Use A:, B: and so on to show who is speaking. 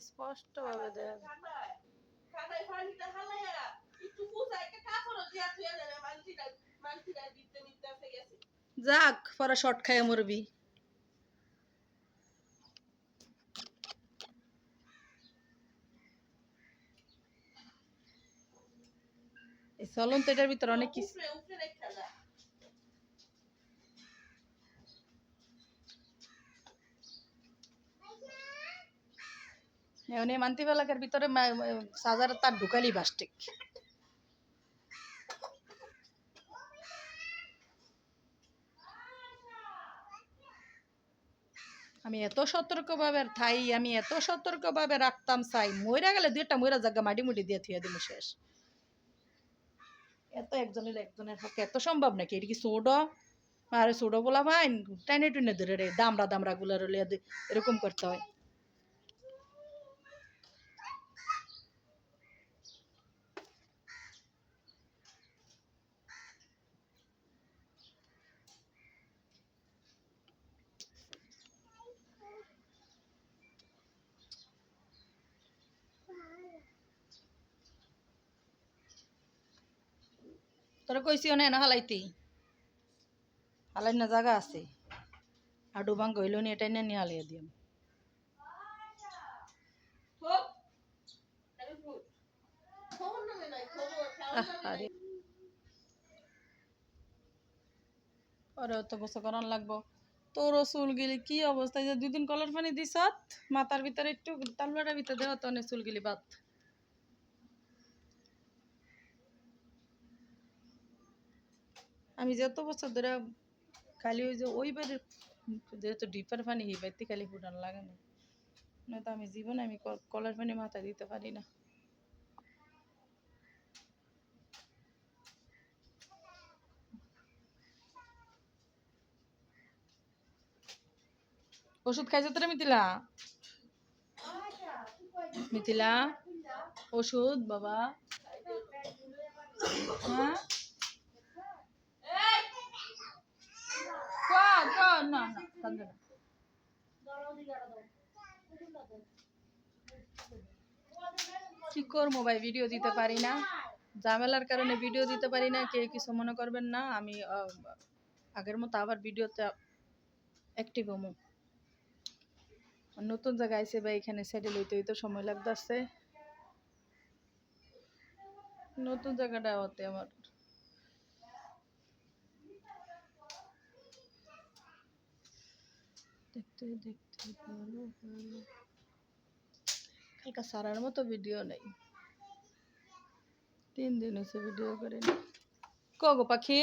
A: স্পষ্টভাবে দেখা যাক পরে শর্ট খাইয়া মরবি। এই চলন্ত এটার ভিতরে অনেক কিছু মান্তি বেলাকের ভিতরে চার্জার তার ঢুকালি বাস্টিক। আমি এত সতর্কভাবে থাই, আমি এত সতর্কভাবে রাখতাম চাই মইরা গেলে দুইটা মইরা জায়গা মাটি মুটি দিয়ে থুয়ে দিন শেষ। এত একজনের পক্ষে এত সম্ভব নাকি? এটা কি ছোট? আরে ছোট বলা ভাই টাইনে টুনে ধরে রে দামড়া দামড়া গুলা রলে এরকম করতে হয়। তোরা কইছি না না হালাইতি হালাই না জায়গা আছে আডু ভাঙ্গ হইল নি এটাই নিয়ে হালিয়ে দিম। পরে তো গোসল করান লাগবো। তোরও চুলগিলি কি অবস্থা? যে 2 দিন কলার পানি দিছত মাথার ভিতরে একটু তালুয়াটার ভিতরে দেওয়া তো অনেক চুলগিলি বাদ। আমি যত বছর ধরে খালি ওই যে ওই বাড়ির যেহেতু ডিপার পানি এই বাড়িতে খালি ফুটান লাগে না, নয়তো আমি জীবনে আমি কলার পানি মাথায় দিতে পারি না। ওষুধ খাইছো তোরা মিথিলা? মিথিলা ওষুধ বাবা? হ্যাঁ না না কান্দে না। কি করবো ভাই, ভিডিও দিতে পারি না, ঝামেলার কারণে ভিডিও দিতে পারি না। কেউ কিছু মনে করবেন না। আমি আগের মতো আবার ভিডিওতে অ্যাক্টিভ হবো। নতুন জায়গায় আইছে ভাই, এখানে সেটেল হইতে হইতে সময় লাগতেছে। নতুন জায়গাটা হতে আমার দেখতে দেখতে ভালো ভালো কালকা সারার মতো ভিডিও নেই, 3 দিন হয়েছে ভিডিও করিনি। কগো পাখি